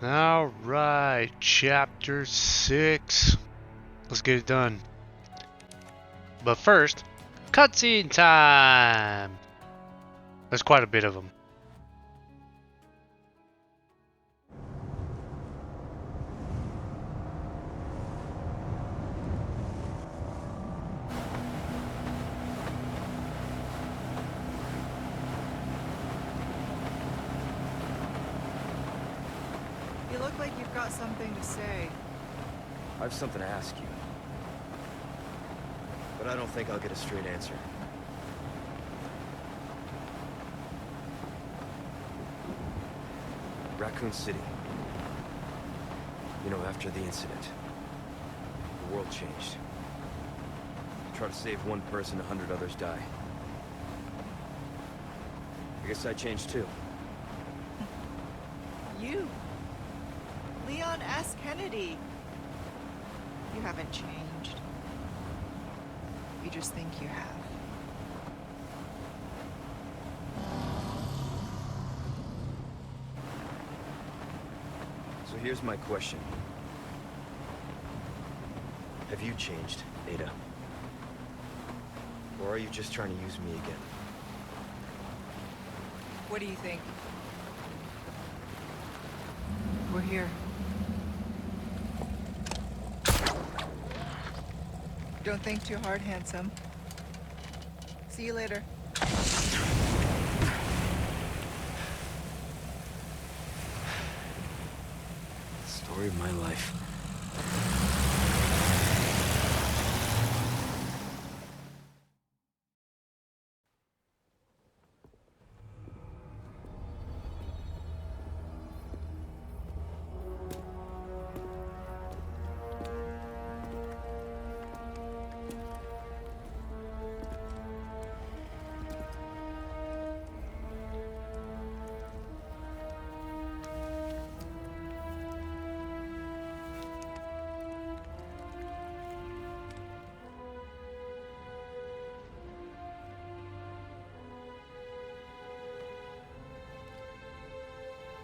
Alright, chapter 6. Let's get it done. But first, cutscene time! There's quite a bit of them. You look like you've got something to say. I have something to ask you. But I don't think I'll get a straight answer. Raccoon City. You know, after the incident, the world changed. Try to save one person, 100 others die. I guess I changed too. You? Leon S. Kennedy. You haven't changed. You just think you have. So here's my question. Have you changed, Ada? Or are you just trying to use me again? What do you think? We're here. Don't think too hard, handsome. See you later. Story of my life.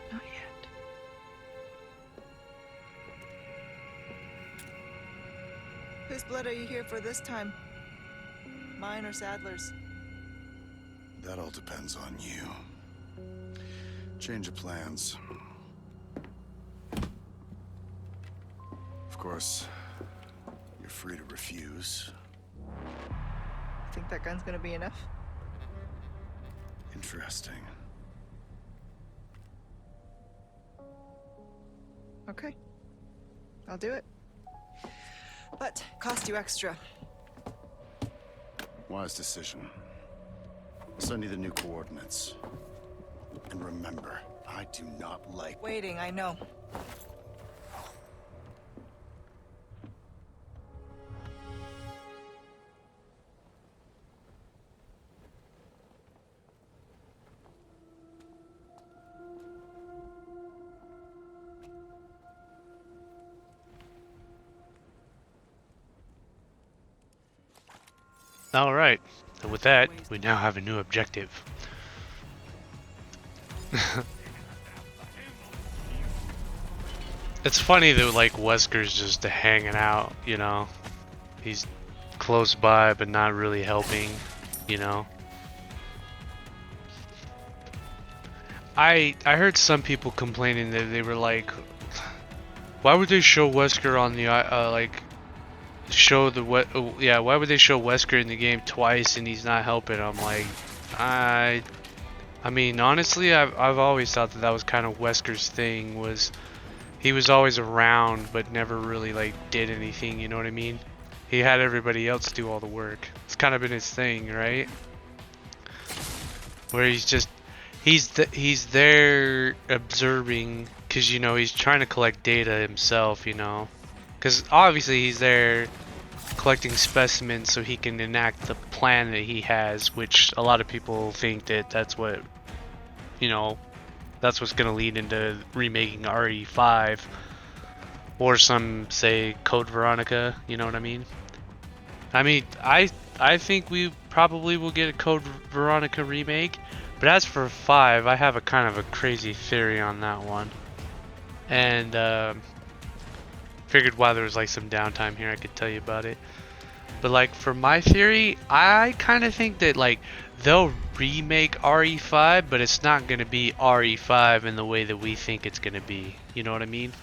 Not yet. Whose blood are you here for this time? Mine or Sadler's? That all depends on you. Change of plans. Of course, you're free to refuse. Think that gun's gonna be enough? Interesting. Okay. I'll do it. But cost you extra. Wise decision. I'll send you the new coordinates. And remember, I do not like... Waiting, I know. Alright, and with that, we now have a new objective. It's funny that, like, Wesker's just hanging out, you know? He's close by, but not really helping, you know? I heard some people complaining that they were like, why would they show Wesker on the, like, show the why would they show Wesker in the game twice and he's not helping? I'm like, I mean, honestly, I've always thought that was kind of Wesker's thing, was he was always around but never really like did anything, you know what I mean? He had everybody else do all the work. It's kind of been his thing, right? Where he's there observing, because, you know, he's trying to collect data himself, you know, because obviously he's there collecting specimens so he can enact the plan that he has, which a lot of people think that that's what, you know, that's what's going to lead into remaking RE5, or some say Code Veronica, you know what I mean? I think we probably will get a Code Veronica remake, but as for 5, I have a kind of a crazy theory on that one. and figured while there was like some downtime here, I could tell you about it. But like for my theory, I kind of think that like they'll remake RE5, but it's not gonna be RE5 in the way that we think it's gonna be. You know what I mean?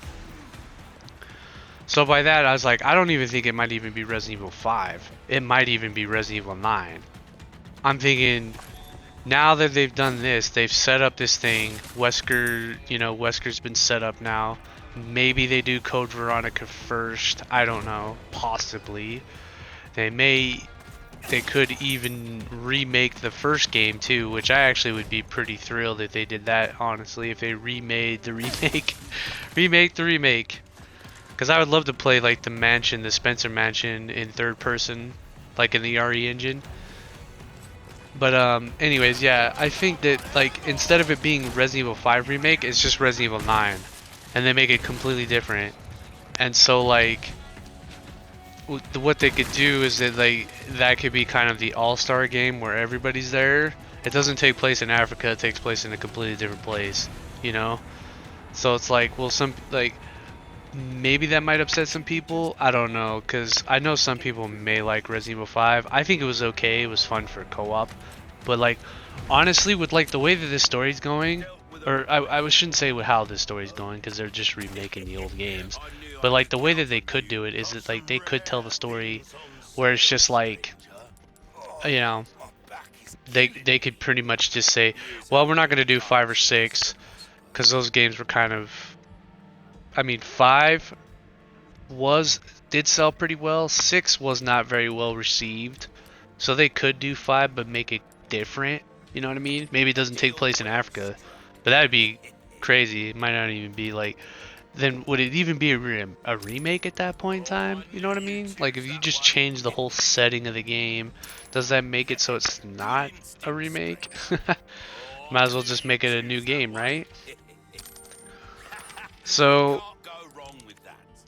So by that, I was like, I don't even think it might even be Resident Evil 5. It might even be Resident Evil 9. I'm thinking, now that they've done this, they've set up this thing. Wesker, you know, Wesker's been set up now. Maybe they do Code Veronica first. I don't know. Possibly. They could even remake the first game too, which I actually would be pretty thrilled if they did that, honestly, if they remade the remake. Remake the remake. Because I would love to play like the mansion, the Spencer mansion in third person, like in the RE engine. But anyways, yeah, I think that like instead of it being Resident Evil 5 remake, it's just Resident Evil 9, and they make it completely different. And so like, what they could do is that like that could be kind of the all-star game where everybody's there. It doesn't take place in Africa; it takes place in a completely different place, you know. So it's like, well, some like. Maybe that might upset some people. I don't know, because I know some people may like Resident Evil 5. I think it was okay. It was fun for co-op. But, like, honestly, with, like, the way that this story's going, or I shouldn't say with how this story's going, because they're just remaking the old games. But, like, the way that they could do it is that, like, they could tell the story where it's just, like, you know, they could pretty much just say, well, we're not going to do 5 or 6, because those games were kind of... I mean, 5 did sell pretty well. 6 was not very well received. So they could do 5 but make it different. You know what I mean? Maybe it doesn't take place in Africa. But that would be crazy. It might not even be like... Then would it even be a remake at that point in time? You know what I mean? Like if you just change the whole setting of the game, does that make it so it's not a remake? Might as well just make it a new game, right? So,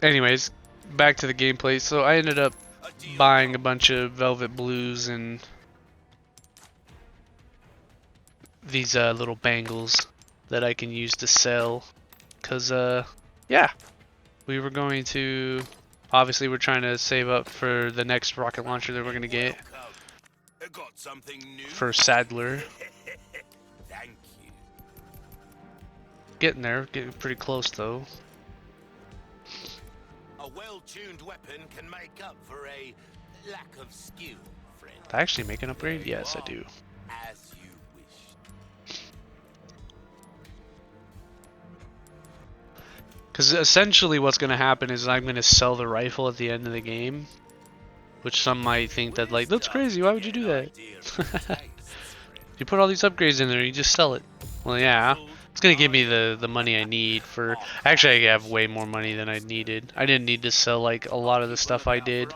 anyways, back to the gameplay. So I ended up buying a bunch of Velvet Blues and these little bangles that I can use to sell. Cause yeah, we were going to, obviously we're trying to save up for the next rocket launcher that we're gonna get for Sadler. Getting there, getting pretty close though. A well-tuned weapon can make up for a lack of skill, friend. Did I actually make an upgrade? Yes, I do. As you wish. Because essentially what's going to happen is I'm going to sell the rifle at the end of the game. Which some might think that, like, that's crazy, why would you do that? You put all these upgrades in there, you just sell it. Well, yeah. It's gonna give me the money I need for... Actually, I have way more money than I needed. I didn't need to sell like a lot of the stuff I did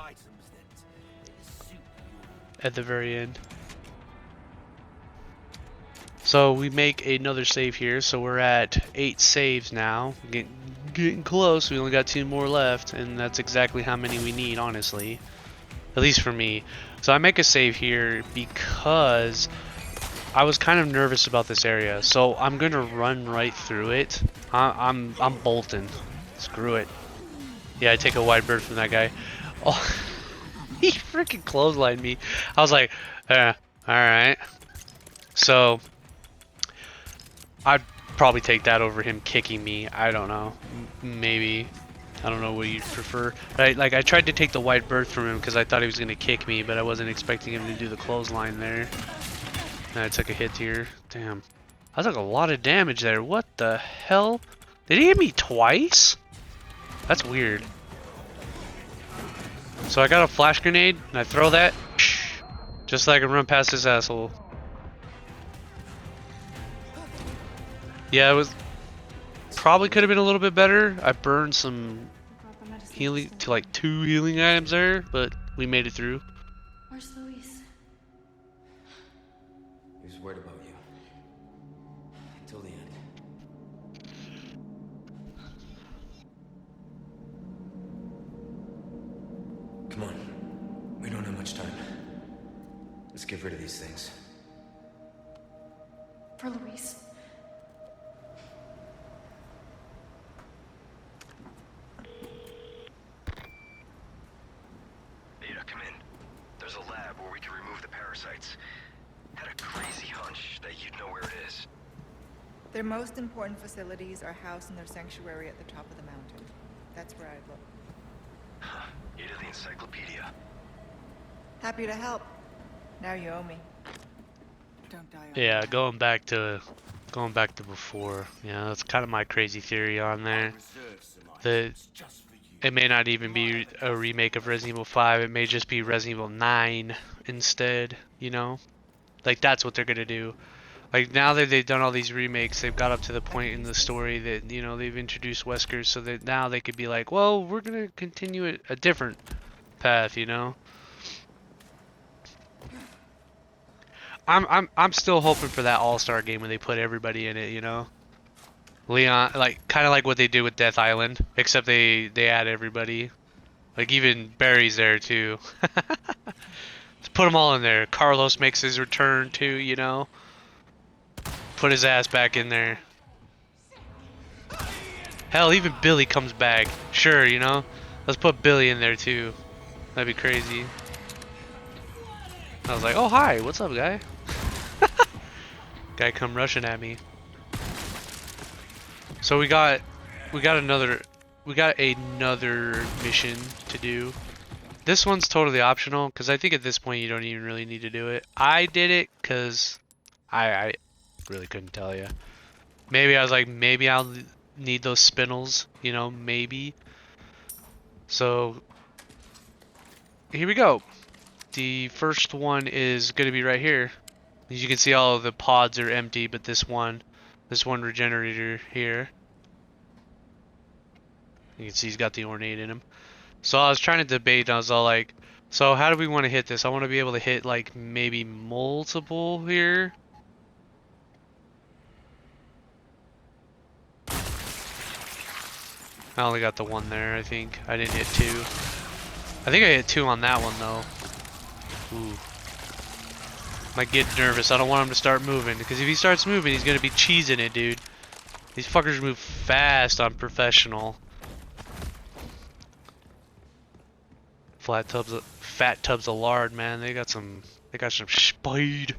at the very end. So we make another save here. So we're at 8 saves now. Getting close. We only got 2 more left, and that's exactly how many we need, honestly. At least for me. So I make a save here because I was kind of nervous about this area, so I'm gonna run right through it. I'm bolting. Screw it. Yeah, I take a wide berth from that guy. Oh, he freaking clotheslined me. I was like, all right. So I'd probably take that over him kicking me. I don't know. Maybe. I don't know what you'd prefer. Like I tried to take the wide berth from him because I thought he was gonna kick me, but I wasn't expecting him to do the clothesline there. And I took a hit here. Damn. I took a lot of damage there. What the hell? Did he hit me twice? That's weird. So I got a flash grenade, and I throw that. Just so I can run past this asshole. Yeah, it was... Probably could have been a little bit better. I burned some healing to like 2 healing items there, but we made it through. Where's Luis? He was worried about you. Until the end. Come on. We don't have much time. Let's get rid of these things. For Luis. where we can remove the parasites. Had a crazy hunch that you'd know where it is. Their most important facilities are housed in their sanctuary at the top of the mountain. That's where I'd look. You did the encyclopedia. Happy to help. Now you owe me. Don't die on Yeah, me. going back to before. Yeah, that's kind of my crazy theory on there. The it may not even be a remake of Resident Evil 5. It may just be Resident Evil 9 instead. You know, like that's what they're gonna do. Like now that they've done all these remakes, they've got up to the point in the story that you know they've introduced Wesker, so that now they could be like, well, we're gonna continue it a different path. You know. I'm still hoping for that all-star game when they put everybody in it, you know. Leon, like kind of like what they did with Death Island, except they add everybody. Like even Barry's there too. Let's put them all in there. Carlos makes his return too, you know. Put his ass back in there. Hell, even Billy comes back. Sure, you know. Let's put Billy in there too. That'd be crazy. I was like, oh hi, what's up, guy? Guy come rushing at me. So we got another mission to do. This one's totally optional because I think at this point you don't even really need to do it. I did it because I really couldn't tell you. Maybe I was like, maybe I'll need those spinels, you know, maybe. So here we go. The first one is gonna be right here. As you can see, all of the pods are empty, but this one regenerator here, you can see he's got the ornate in him. So I was trying to debate, and I was all like, so how do we want to hit this? I want to be able to hit like maybe multiple here. I only got the one there, I think. I didn't hit two. I think I hit two on that one though. Ooh. Might get nervous. I don't want him to start moving, because if he starts moving, he's gonna be cheesing it, dude. These fuckers move fast on professional. Fat tubs of lard, man. They got some speed.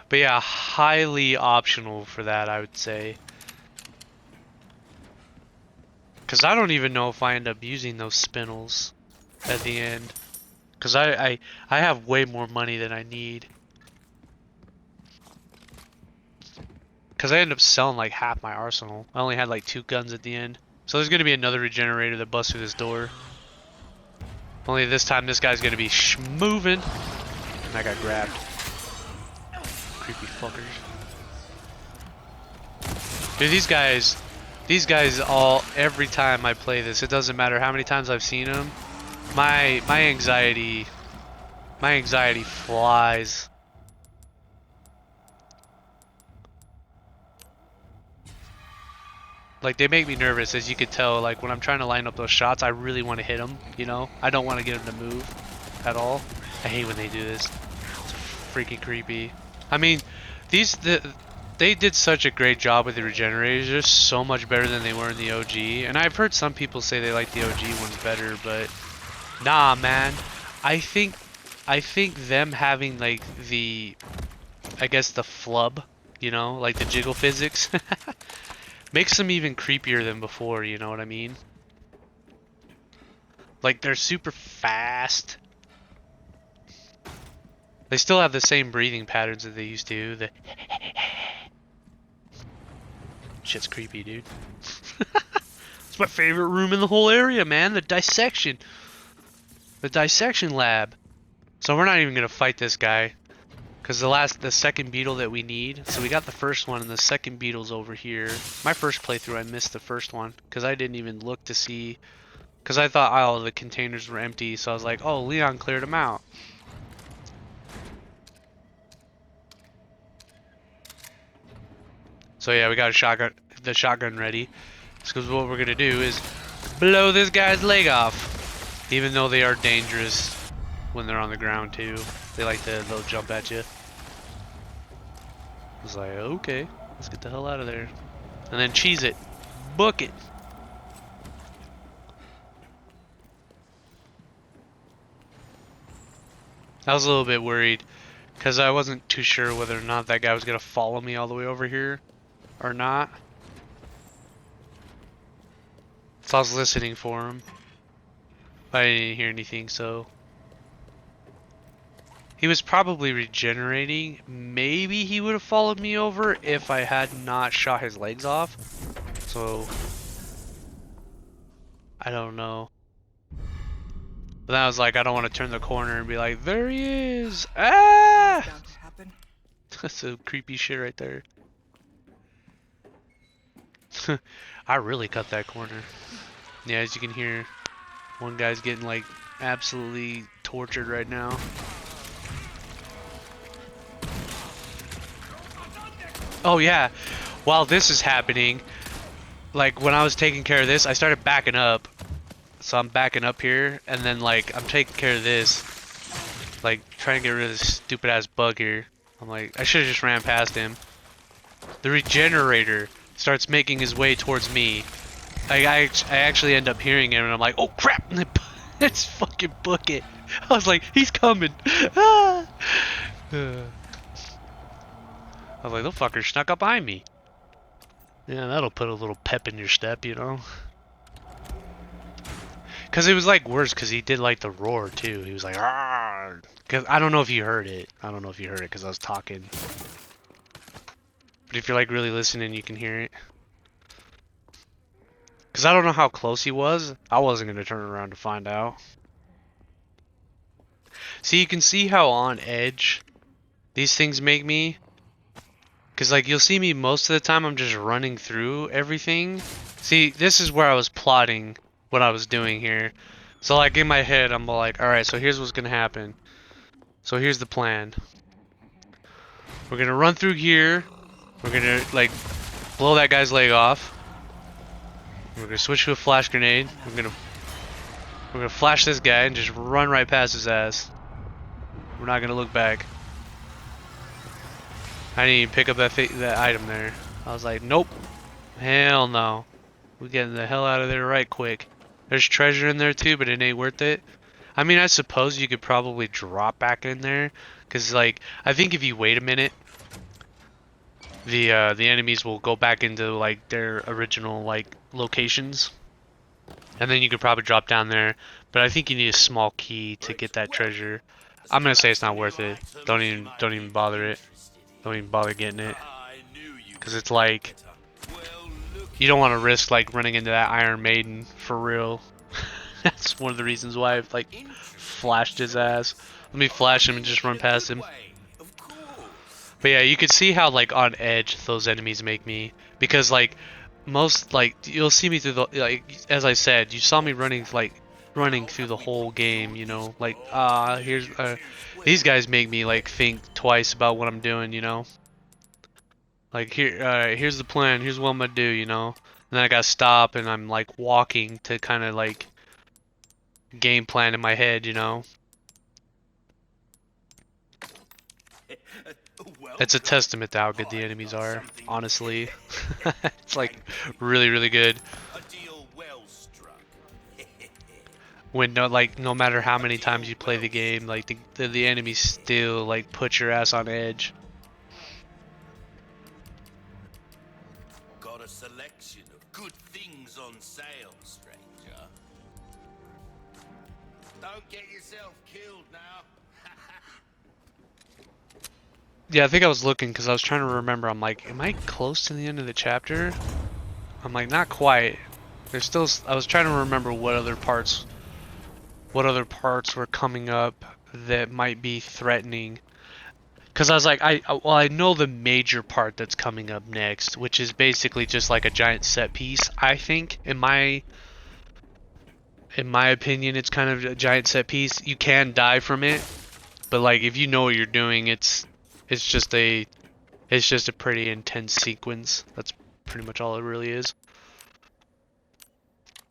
But yeah, highly optional for that, I would say. Because I don't even know if I end up using those spinels at the end. Because I have way more money than I need. Because I ended up selling like half my arsenal. I only had like 2 guns at the end. So there's going to be another regenerator that busts through this door. Only this time this guy's going to be moving. And I got grabbed. Creepy fuckers. Dude, these guys all, every time I play this, it doesn't matter how many times I've seen them, my anxiety flies. Like, they make me nervous, as you could tell. Like, when I'm trying to line up those shots, I really want to hit them, you know? I don't want to get them to move at all. I hate when they do this. It's freaking creepy. I mean, they did such a great job with the regenerators. They're so much better than they were in the OG. And I've heard some people say they like the OG ones better, but nah, man. I think them having like I guess the flub, you know, like the jiggle physics, makes them even creepier than before, you know what I mean? Like, they're super fast. They still have the same breathing patterns that they used to. The shit's creepy, dude. It's my favorite room in the whole area, man. The dissection. The dissection lab. So we're not even gonna fight this guy. Because the second beetle that we need, so we got the first one and the second beetle's over here. My first playthrough, I missed the first one because I didn't even look to see, because I thought all the containers were empty, so I was like, oh, Leon cleared them out. So yeah, we got the shotgun ready. Because what we're gonna do is blow this guy's leg off, even though they are dangerous when they're on the ground too. They'll jump at you. I was like, okay, let's get the hell out of there. And then cheese it. Book it. I was a little bit worried because I wasn't too sure whether or not that guy was gonna follow me all the way over here or not. So I was listening for him. But I didn't hear anything, so he was probably regenerating. Maybe he would have followed me over if I had not shot his legs off. So I don't know. But then I was like, I don't want to turn the corner and be like, there he is! Ah! Bound to happen. That's some creepy shit right there. I really cut that corner. Yeah, as you can hear, one guy's getting like absolutely tortured right now. Oh yeah, while this is happening, like when I was taking care of this, I started backing up. So I'm backing up here, and then like I'm taking care of this, like trying to get rid of this stupid ass bug here. I'm like, I should have just ran past him. The regenerator starts making his way towards me. I actually end up hearing him, and I'm like, oh crap! Let's fucking book it. I was like, he's coming. Ah! I was like, the fucker snuck up behind me. Yeah, that'll put a little pep in your step, you know. Cause it was like worse, cause he did like the roar too. He was like, "Arr!" Cause I don't know if you heard it. I don't know if you heard it, cause I was talking. But if you're like really listening, you can hear it. Cause I don't know how close he was. I wasn't gonna turn around to find out. See, you can see how on edge these things make me. Cause like you'll see me most of the time, I'm just running through everything. See, this is where I was plotting what I was doing here. So like in my head, I'm like, alright, so here's what's gonna happen. So here's the plan. We're gonna run through here. We're gonna like blow that guy's leg off. We're gonna switch to a flash grenade. We're gonna flash this guy and just run right past his ass. We're not gonna look back. I didn't even pick up that item there. I was like, nope. Hell no. We're getting the hell out of there right quick. There's treasure in there too, but it ain't worth it. I mean, I suppose you could probably drop back in there, cause like I think if you wait a minute, the enemies will go back into like their original like locations, and then you could probably drop down there. But I think you need a small key to get that treasure. I'm gonna say it's not worth it. Don't even bother it. Don't even bother getting it, cause it's like you don't want to risk like running into that Iron Maiden for real. That's one of the reasons why I've like flashed his ass. Let me flash him and just run past him. But yeah, you can see how like on edge those enemies make me, because like most like you'll see me through the like as I said, you saw me running through the whole game, you know, like here's these guys make me like think twice about what I'm doing, you know. Like here, here's the plan. Here's what I'm gonna do, you know. And then I gotta stop, and I'm like walking to kind of like game plan in my head, you know. It's a testament to how good the enemies are, honestly. It's like really, really good. When no matter how many times you play the game, like the enemies still like put your ass on edge. Got a selection of good things on sale, stranger. Don't get yourself killed now. Yeah, I think I was looking because I was trying to remember. I'm like, am I close to the end of the chapter? I'm like, not quite. There's still. I was trying to remember what other parts were coming up that might be threatening. Because I was like, I know the major part that's coming up next, which is basically just like a giant set piece. I think, in my opinion, it's kind of a giant set piece. You can die from it, but like if you know what you're doing, it's just a pretty intense sequence. That's pretty much all it really is.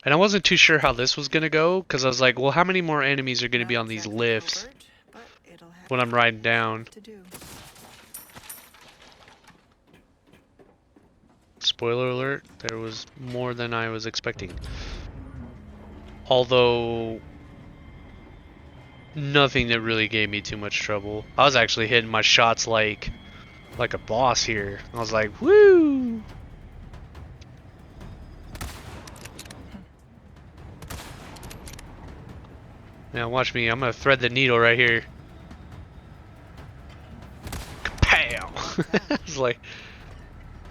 And I wasn't too sure how this was gonna go, because I was like, well, how many more enemies are gonna be on these lifts when I'm riding down? Spoiler alert, there was more than I was expecting. Although nothing that really gave me too much trouble. I was actually hitting my shots like a boss here. I was like, woo! Now watch me. I'm gonna thread the needle right here. Kapow! It's like,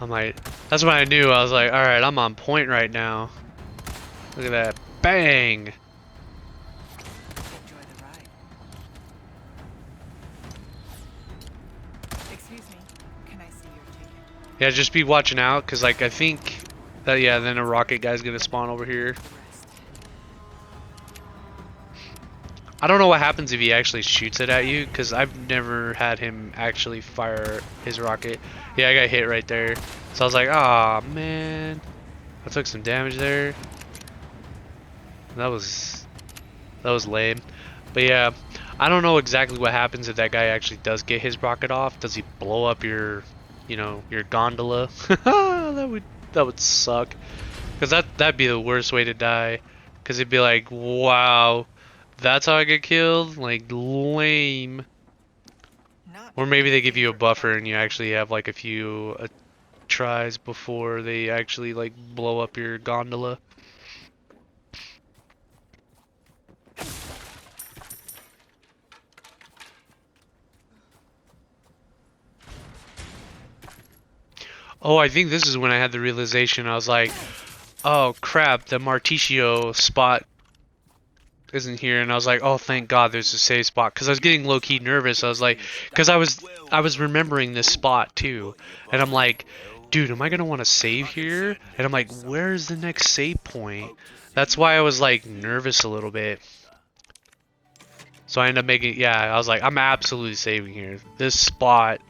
I might. That's when I knew. I was like, all right, I'm on point right now. Look at that, bang! Enjoy the ride. Excuse me. Can I see your ticket? Yeah, just be watching out, cause like I think that yeah, then a rocket guy's gonna spawn over here. Rest. I don't know what happens if he actually shoots it at you, because I've never had him actually fire his rocket. Yeah, I got hit right there. So I was like, ah, man. I took some damage there. That was lame. But yeah, I don't know exactly what happens if that guy actually does get his rocket off. Does he blow up your, you know, your gondola? that would suck. Because that'd be the worst way to die. Because it'd be like, wow. That's how I get killed? Like, lame. Not Or maybe they give you a buffer and you actually have like a few tries before they actually like blow up your gondola. Oh, I think this is when I had the realization. I was like, oh crap, the Marticio spot isn't here, and I was like, oh thank god there's a save spot, because I was getting low-key nervous. I was like, because I was remembering this spot too, and I'm like, dude, am I gonna want to save here? And I'm like, where's the next save point? That's why I was like nervous a little bit. So I ended up making, yeah, I was like, I'm absolutely saving here. This spot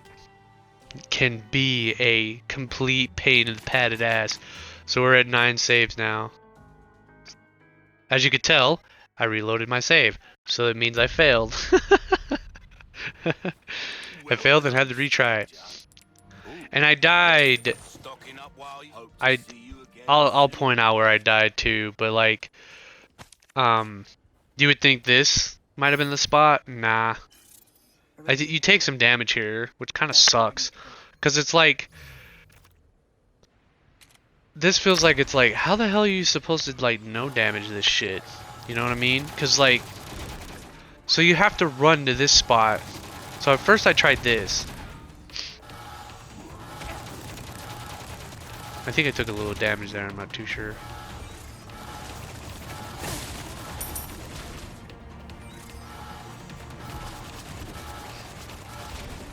can be a complete pain in the padded ass. So we're at 9 saves now. As you could tell, I reloaded my save, so it means I failed. I failed and had to retry it. And I died. I'll point out where I died too, but like, you would think this might have been the spot. Nah. You take some damage here, which kind of sucks, because it's like, this feels like it's like, how the hell are you supposed to like no damage this shit? You know what I mean? Because like, so you have to run to this spot. So at first I tried this. I think I took a little damage there, I'm not too sure.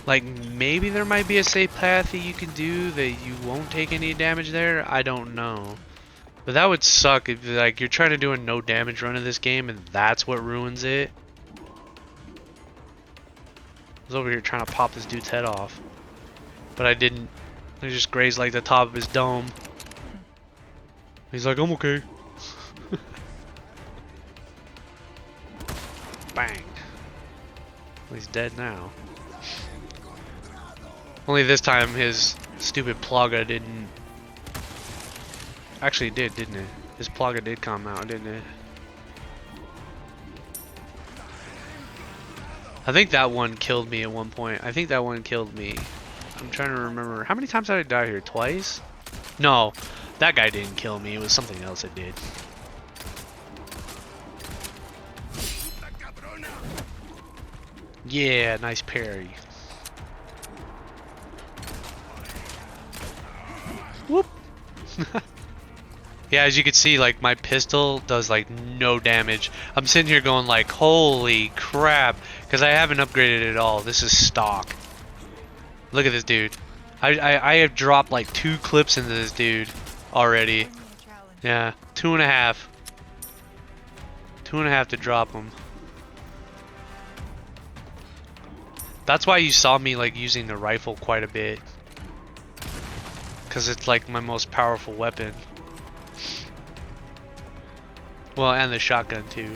Like, maybe there might be a safe path that you can do that you won't take any damage there. I don't know. But that would suck if like you're trying to do a no damage run of this game and that's what ruins it. I was over here trying to pop this dude's head off, but I didn't. I just grazed like the top of his dome. He's like, I'm okay. Bang. He's dead now. Only this time his stupid Plaga didn't. Actually it did, didn't it? His Plaga did come out, didn't it? I think that one killed me at one point. I think that one killed me. I'm trying to remember. How many times did I die here? Twice? No, that guy didn't kill me. It was something else that did. Yeah, nice parry. Whoop. Yeah, as you can see, like my pistol does like no damage. I'm sitting here going like, holy crap, because I haven't upgraded it at all. This is stock. Look at this dude. I have dropped like 2 clips into this dude already. Yeah, 2.5. 2.5 to drop him. That's why you saw me like using the rifle quite a bit, because it's like my most powerful weapon. Well, and the shotgun too.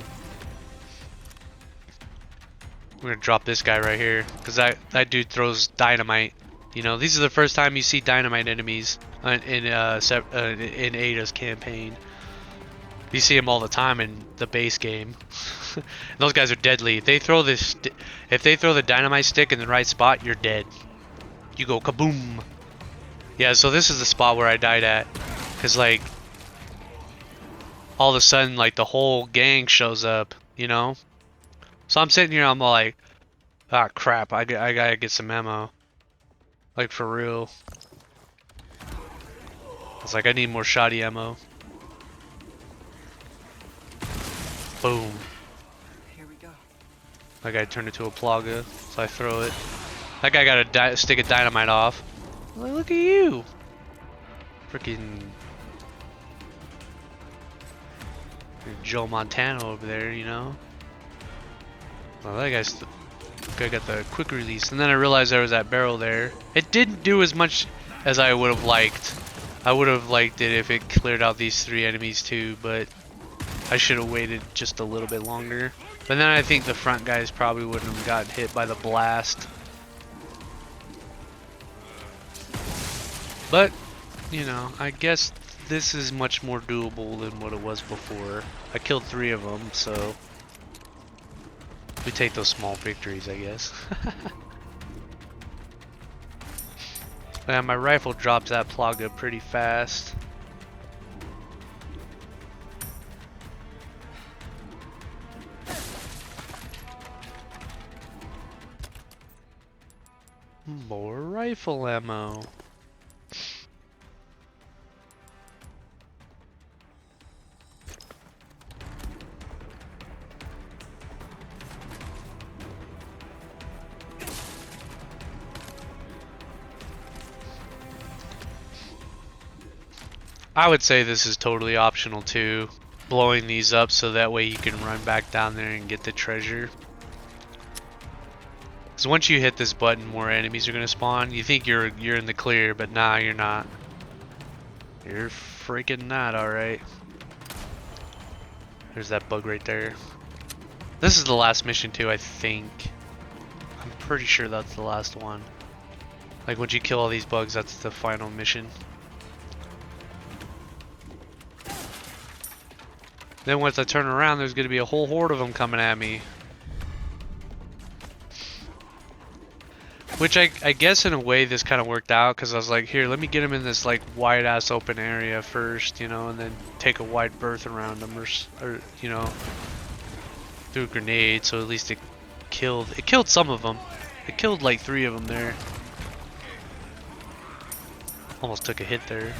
We're gonna drop this guy right here, because that dude throws dynamite. You know, these are the first time you see dynamite enemies in Ada's campaign. You see them all the time in the base game. Those guys are deadly. If they throw if they throw the dynamite stick in the right spot, you're dead. You go kaboom. Yeah, so this is the spot where I died at, cause like all of a sudden like the whole gang shows up, you know. So I'm sitting here, I'm all like, ah crap, I gotta get some ammo, like for real. It's like I need more shoddy ammo. Boom. Here we go. That guy turned into a plaga, so I throw it. That guy got a stick of dynamite off. Like, look at you! Freaking Joe Montana over there, you know? Well, that guy got the quick release, and then I realized there was that barrel there. It didn't do as much as I would have liked. I would have liked it if it cleared out these 3 enemies too, but I should have waited just a little bit longer. But then I think the front guys probably wouldn't have gotten hit by the blast. But, you know, I guess this is much more doable than what it was before. I killed 3 of them, so we take those small victories, I guess. Yeah, my rifle drops that plaga pretty fast. More rifle ammo. I would say this is totally optional too, blowing these up so that way you can run back down there and get the treasure. Because once you hit this button, more enemies are gonna spawn. You think you're in the clear, but nah, you're not. You're freaking not, alright. There's that bug right there. This is the last mission too, I think. I'm pretty sure that's the last one. Like once you kill all these bugs, that's the final mission. Then once I turn around, there's going to be a whole horde of them coming at me. Which I guess in a way this kind of worked out, because I was like, here, let me get them in this like wide ass open area first, you know, and then take a wide berth around them, or you know, threw a grenade, so at least it killed some of them. It killed like 3 of them there. Almost took a hit there.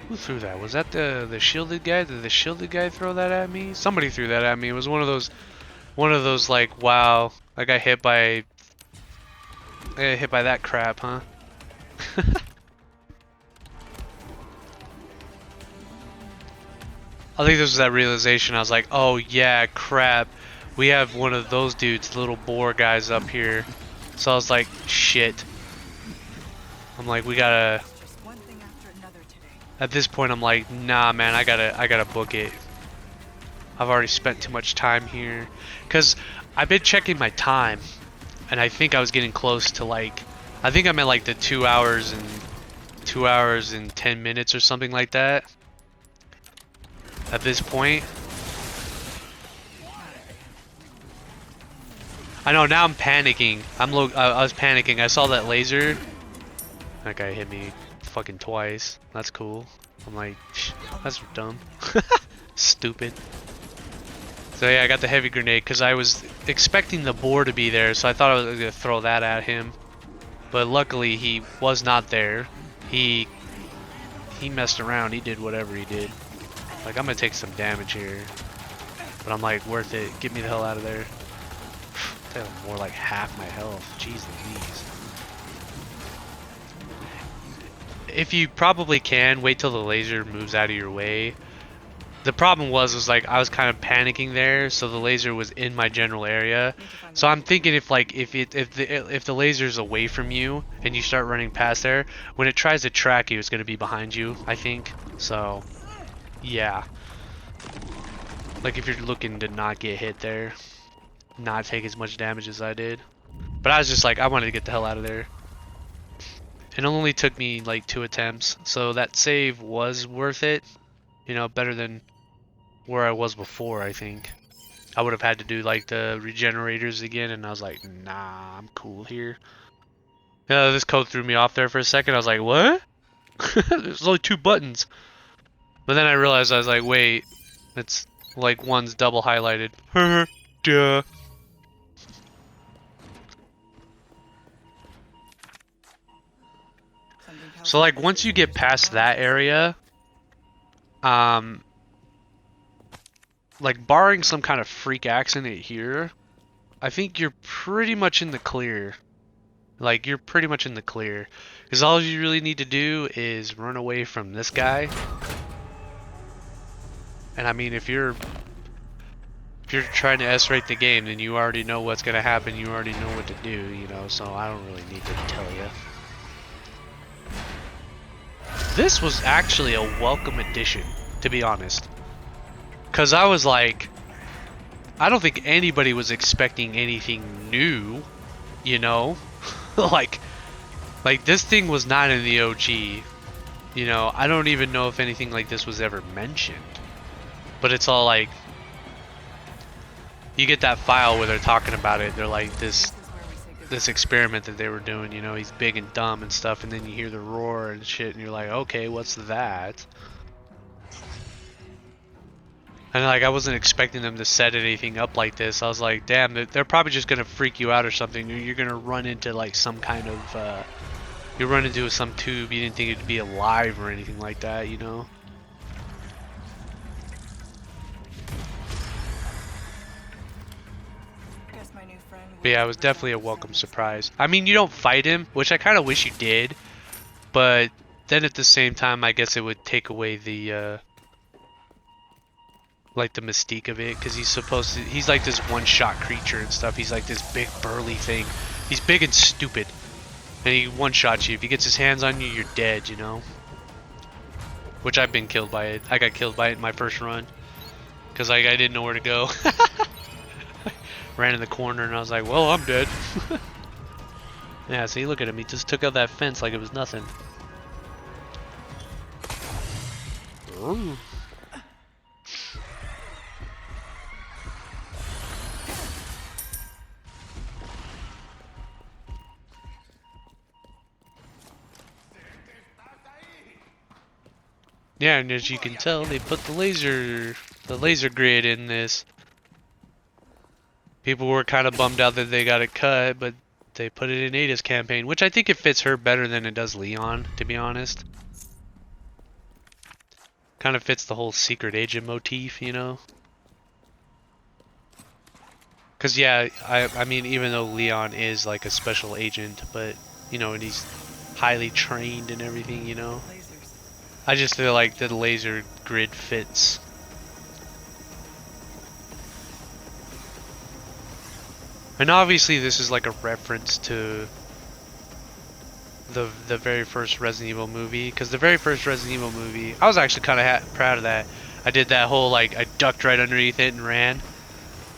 Who threw that? Was that the shielded guy? Did the shielded guy throw that at me? Somebody threw that at me. It was one of those like, wow, I got hit by that crap, huh? I think this was that realization. I was like, oh yeah, crap. We have one of those dudes, little boar guys up here. So I was like, shit. I'm like, we gotta. At this point, I'm like, nah, man, I gotta book it. I've already spent too much time here, cause I've been checking my time, and I think I was getting close to like, I think I'm at like the 2 hours and 10 minutes or something like that. At this point, I know now I'm panicking. I was panicking. I saw that laser. That guy hit me fucking twice. That's cool. I'm like, that's dumb. Stupid. So yeah, I got the heavy grenade because I was expecting the boar to be there, so I thought I was gonna throw that at him. But luckily he was not there. He messed around. He did whatever he did. Like, I'm gonna take some damage here, but I'm like, worth it. Get me the hell out of there. Damn, more like half my health. Jeez Louise. If you probably can, wait till the laser moves out of your way. The problem was like I was kind of panicking there, so the laser was in my general area. So I'm thinking if the laser's away from you and you start running past there, when it tries to track you, it's gonna be behind you, I think. So, yeah. Like if you're looking to not get hit there, not take as much damage as I did. But I was just like, I wanted to get the hell out of there. It only took me like 2 attempts, so that save was worth it. You know, better than where I was before, I think. I would have had to do like the regenerators again, and I was like, nah, I'm cool here. Yeah, this code threw me off there for a second. I was like, what? There's only 2 buttons. But then I realized, I was like, wait, it's like one's double highlighted. Duh. Something tells So me like this once is you a get mission past for that us. area, like barring some kind of freak accident here, I think you're pretty much in the clear. Like you're pretty much in the clear. Because all you really need to do is run away from this guy. And I mean, if you're trying to S-rate the game, then you already know what's gonna happen. You already know what to do, you know. So I don't really need to tell you. This was actually a welcome addition, to be honest. Cause I was like, I don't think anybody was expecting anything new, you know. like this thing was not in the OG. You know, I don't even know if anything like this was ever mentioned. But it's all like, you get that file where they're talking about it. They're like This is where we say goodbye. this experiment that they were doing, you know, he's big and dumb and stuff, and then you hear the roar and shit, and you're like, okay, what's that? And like, I wasn't expecting them to set anything up like this. I was like, damn, they're probably just gonna freak you out or something. You're gonna run into like some kind of, you run into some tube. You didn't think it'd be alive or anything like that, you know? Guess my new friend But yeah, it was definitely a welcome surprise. I mean, you don't fight him, which I kind of wish you did, but then at the same time, I guess it would take away the, like the mystique of it, because he's like this one-shot creature and stuff. He's like this big burly thing. He's big and stupid, and he one-shots you. If he gets his hands on you, you're dead, you know? Which I've been killed by it. I got killed by it in my first run, because like I didn't know where to go. Ran in the corner and I was like, well, I'm dead. Yeah, see, look at him. He just took out that fence like it was nothing. Ooh. Yeah, and as you can tell, they put the laser grid in this. People were kind of bummed out that they got it cut, but they put it in Ada's campaign, which I think it fits her better than it does Leon, to be honest. Kind of fits the whole secret agent motif, you know? Because, yeah, I mean, even though Leon is like a special agent, but, you know, and he's highly trained and everything, you know? Lasers. I just feel like the laser grid fits. And obviously this is like a reference to the very first Resident Evil movie, because the very first Resident Evil movie, I was actually kind of proud of that. I did that whole like, I ducked right underneath it and ran.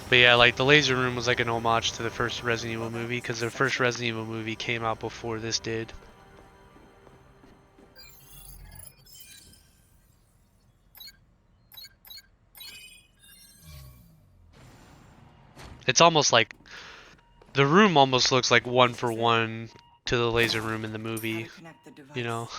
But yeah, like the laser room was like an homage to the first Resident Evil movie, because the first Resident Evil movie came out before this did. It's almost like, the room almost looks like 1-for-1 to the laser room in the movie, How to connect the device. you know?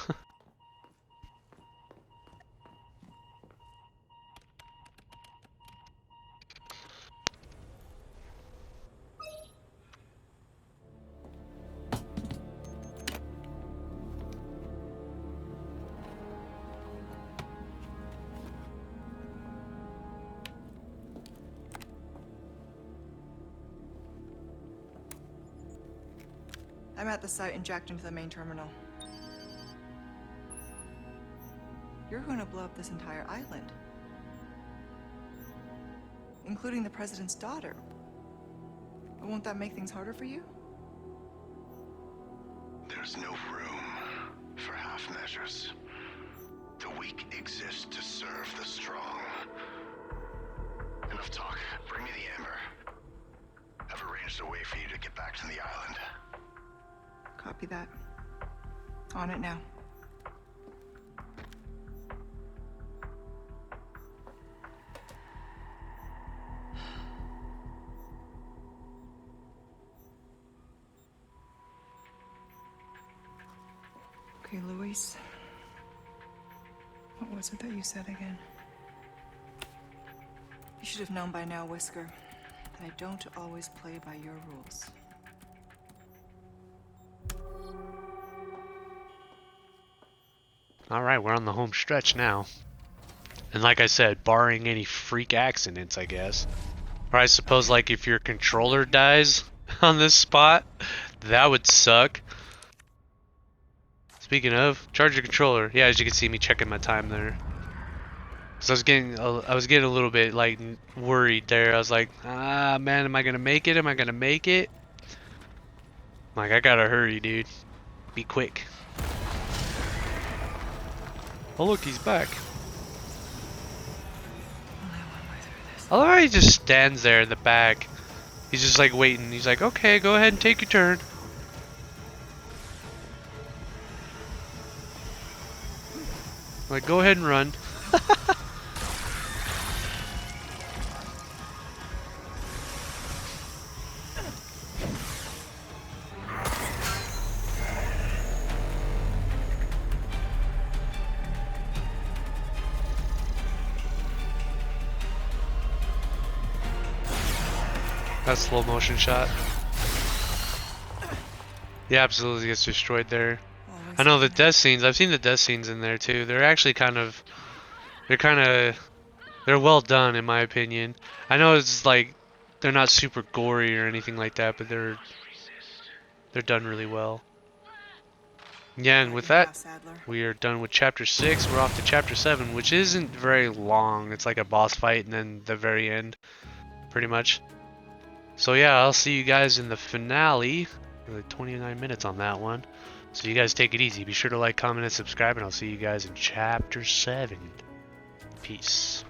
I'm at the site and jacked into the main terminal. You're going to blow up this entire island, including the president's daughter. Won't that make things harder for you? There's no room for half measures. The weak exist to serve the strong. Enough talk. Bring me the amber. I've arranged a way for you to get back to the island. Copy that. On it now. Okay, Luis. What was it that you said again? You should have known by now, Whisker, that I don't always play by your rules. Alright, we're on the home stretch now. And like I said, barring any freak accidents, I guess. Or I suppose like if your controller dies on this spot, that would suck. Speaking of, charge your controller. Yeah, as you can see me checking my time there. Cause I was getting a little bit like worried there. I was like, ah man, am I gonna make it? Am I gonna make it? Like, I gotta hurry, dude. Be quick. Oh look, he's back. I love how he just stands there in the back. He's just like waiting. He's like, okay, go ahead and take your turn. Like, go ahead and run. That slow motion shot. He absolutely gets destroyed there. I know the death scenes, I've seen the death scenes in there too. They're actually they're well done in my opinion. I know it's like, they're not super gory or anything like that, but they're done really well. Yeah, and with that, we are done with chapter 6. We're off to chapter 7, which isn't very long. It's like a boss fight and then the very end, pretty much. So yeah, I'll see you guys in the finale. Like 29 minutes on that one. So you guys take it easy. Be sure to like, comment, and subscribe, and I'll see you guys in chapter 7. Peace.